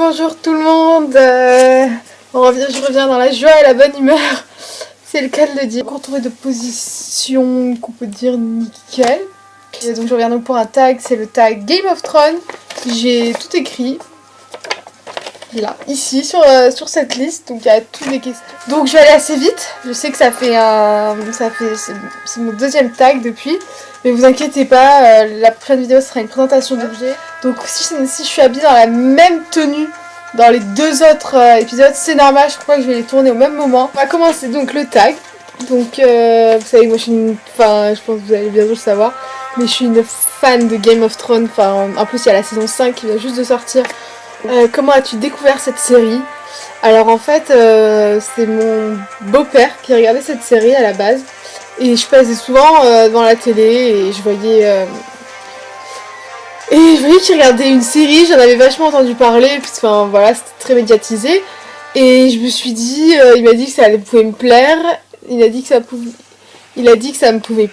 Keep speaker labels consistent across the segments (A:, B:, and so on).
A: Bonjour tout le monde, je reviens dans la joie et la bonne humeur, c'est le cas de le dire. Contouré de position qu'on peut dire nickel. Et donc je reviens donc pour un tag, c'est le tag Game of Thrones. J'ai tout écrit, là, ici sur cette liste, donc il y a toutes les questions. Donc je vais aller assez vite, je sais que c'est mon deuxième tag depuis. Mais vous inquiétez pas, la prochaine vidéo sera une présentation d'objets. Donc si je suis habillée dans la même tenue dans les deux autres épisodes, c'est normal, je crois que je vais les tourner au même moment. On va commencer donc le tag. Donc vous savez, moi je suis je pense que vous allez bientôt le savoir, mais je suis une fan de Game of Thrones. En plus il y a la saison 5 qui vient juste de sortir. Comment as-tu découvert cette série? Alors en fait, c'est mon beau-père qui regardait cette série à la base. Et je passais souvent devant la télé et je voyais qu'il regardait une série, j'en avais vachement entendu parler, puis voilà, c'était très médiatisé. Et je me suis dit, il m'a dit que ça pouvait me plaire, il a dit que ça me pouvait...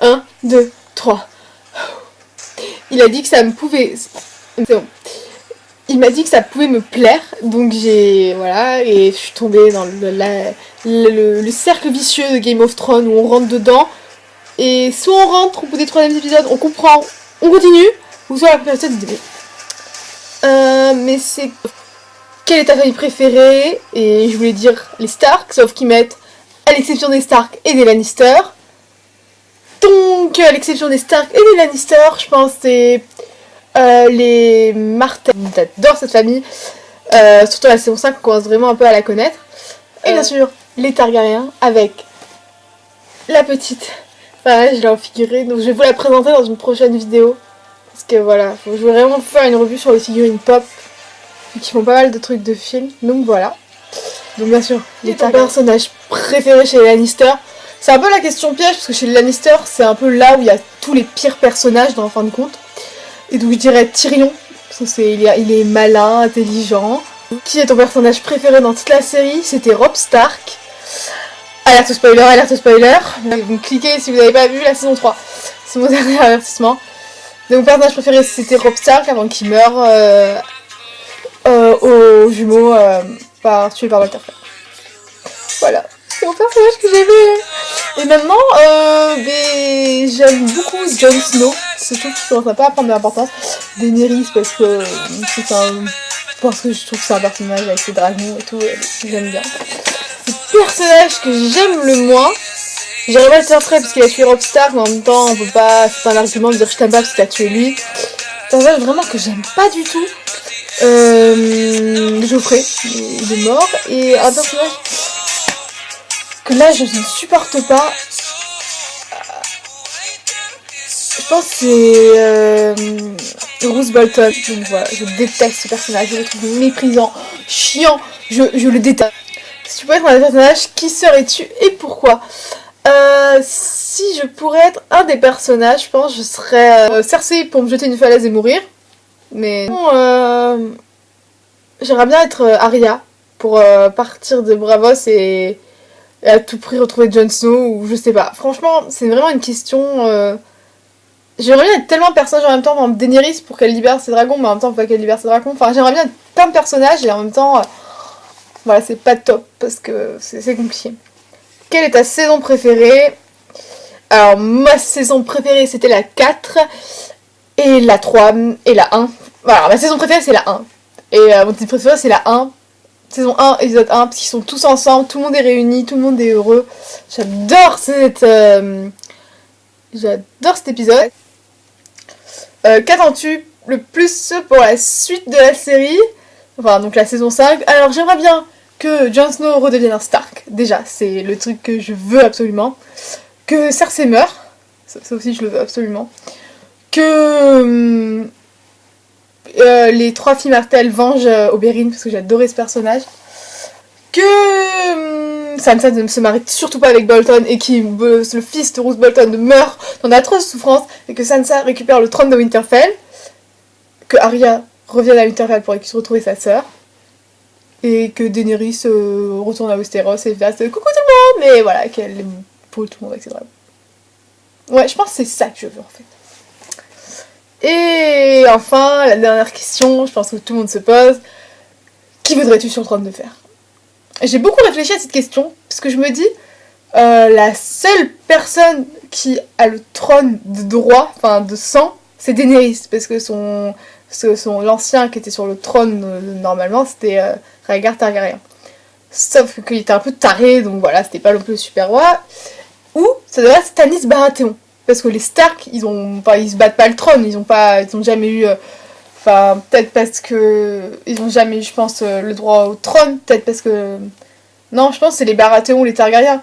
A: 1, 2, 3. Il a dit que ça me pouvait... C'est bon. Il m'a dit que ça pouvait me plaire, donc voilà, et je suis tombée dans le cercle vicieux de Game of Thrones où on rentre dedans, et soit on rentre au bout des 3e épisodes, on comprend, on continue, ou soit la première épisode, mais c'est... Quelle est ta famille préférée? Et je voulais dire les Stark, sauf qu'ils mettent à l'exception des Stark et des Lannister. Donc, à l'exception des Stark et des Lannister, je pense que c'est... les Martell, j'adore cette famille, surtout la saison 5 on commence vraiment un peu à la connaître. Et bien sûr, les Targaryens avec la petite, je l'ai en figuré, donc je vais vous la présenter dans une prochaine vidéo. Parce que voilà, je vais vraiment faire une revue sur les figurines pop, qui font pas mal de trucs de films, donc voilà. Donc bien sûr, les personnages préférés chez les Lannister. C'est un peu la question piège, parce que chez les Lannister, c'est un peu là où il y a tous les pires personnages en fin de compte. Et donc je dirais Tyrion, parce que il est malin, intelligent. Qui est ton personnage préféré dans toute la série? C'était Robb Stark. Alerte spoiler, alerte spoiler. Vous cliquez si vous n'avez pas vu la saison 3. C'est mon dernier avertissement. Donc mon personnage préféré c'était Robb Stark avant qu'il meure aux jumeaux tué par Walter Frey. Voilà, c'est mon personnage que j'aimais. Et maintenant, j'aime beaucoup Jon Snow. Je trouve qu'il commence pas à prendre de l'importance. Daenerys parce que je trouve que c'est un personnage avec ses dragons et tout, j'aime bien. Le personnage que j'aime le moins, j'aimerais pas le faire frais parce qu'il a tué Robb Stark, mais en même temps, on peut pas, c'est pas un argument de dire je t'aime pas parce que t'as tué lui. C'est un personnage vraiment que j'aime pas du tout. Joffrey, il est mort. Et un personnage que là je ne supporte pas. Je pense que c'est Roose Bolton. Donc voilà, je déteste ce personnage, je le trouve méprisant, chiant, je le déteste. Si tu pouvais être un personnage, qui serais-tu et pourquoi? Si je pourrais être un des personnages, je pense que je serais Cersei pour me jeter une falaise et mourir. Mais j'aimerais bien être Arya pour partir de Bravos et à tout prix retrouver Jon Snow ou je sais pas. Franchement, c'est vraiment une question... J'aimerais bien être tellement de personnages en même temps, comme Daenerys pour qu'elle libère ses dragons, mais en même temps faut pas qu'elle libère ses dragons. J'aimerais bien être plein de personnages et en même temps, voilà, c'est pas top parce que c'est compliqué. Quelle est ta saison préférée? Alors, ma saison préférée c'était la 4 et la 3 et la 1. Voilà, ma saison préférée c'est la 1. Et mon titre préféré c'est la 1. Saison 1, épisode 1, parce qu'ils sont tous ensemble, tout le monde est réuni, tout le monde est heureux. J'adore cet épisode. Qu'attends-tu le plus pour la suite de la série? Enfin, donc la saison 5. Alors, j'aimerais bien que Jon Snow redevienne un Stark. Déjà, c'est le truc que je veux absolument. Que Cersei meure. Ça aussi, je le veux absolument. Que les 3 filles Martell vengent Oberyn, parce que j'adorais ce personnage. Que Sansa ne se marie surtout pas avec Bolton et que le fils de Roose Bolton meurt dans d'atroces souffrances et que Sansa récupère le trône de Winterfell, que Arya revienne à Winterfell pour retrouver sa sœur et que Daenerys retourne à Westeros et fasse coucou tout le monde, mais voilà, qu'elle épaule tout le monde avec ses dragons. Ouais, je pense que c'est ça que je veux en fait. Et enfin, la dernière question, je pense que tout le monde se pose. Qui voudrais-tu sur le trône de fer? J'ai beaucoup réfléchi à cette question, parce que je me dis, la seule personne qui a le trône de droit, enfin de sang, c'est Daenerys, parce que l'ancien qui était sur le trône normalement, c'était Rhaegar Targaryen. Sauf qu'il était un peu taré, donc voilà, c'était pas non plus le super roi. Ou ça devrait être Stannis Baratheon. Parce que les Stark, ils se battent pas le trône, ils ont jamais eu... Enfin, peut-être parce que... Ils ont jamais eu, je pense, le droit au trône. Peut-être parce que... Non, je pense que c'est les Baratheons ou les Targaryens.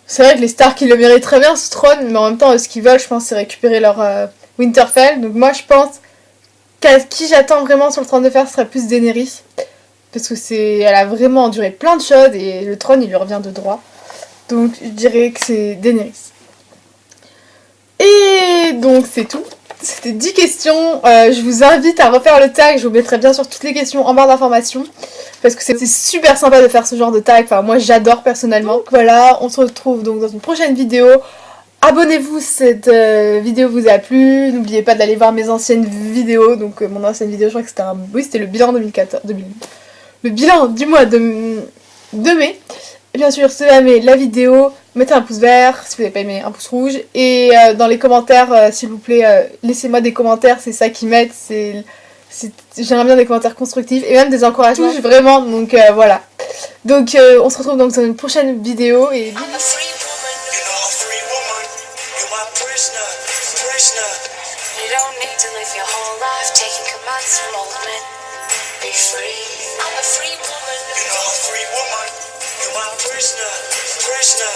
A: C'est vrai que les Stark, ils le méritent très bien, ce trône. Mais en même temps, ce qu'ils veulent, je pense, c'est récupérer leur Winterfell. Donc moi, je pense qu'à qui j'attends vraiment sur le trône de fer, ce serait plus Daenerys. Parce que elle a vraiment enduré plein de choses et le trône, il lui revient de droit. Donc, je dirais que c'est Daenerys. Et donc c'est tout. C'était 10 questions. Je vous invite à refaire le tag. Je vous mettrai bien sûr toutes les questions en barre d'informations. Parce que c'est super sympa de faire ce genre de tag. Enfin, moi j'adore personnellement. Donc voilà, on se retrouve donc dans une prochaine vidéo. Abonnez-vous si cette vidéo vous a plu. N'oubliez pas d'aller voir mes anciennes vidéos. Donc mon ancienne vidéo, je crois que c'était c'était le bilan 2014. Le bilan du mois de mai. Et bien sûr, si vous avez aimé la vidéo, mettez un pouce vert, si vous n'avez pas aimé, un pouce rouge. Et dans les commentaires, s'il vous plaît, laissez-moi des commentaires, c'est ça qui m'aide. J'aimerais bien des commentaires constructifs et même des encouragements, vraiment. Donc voilà. Donc on se retrouve donc dans une prochaine vidéo et
B: be free. I'm a free woman. You're a free woman. You're my prisoner.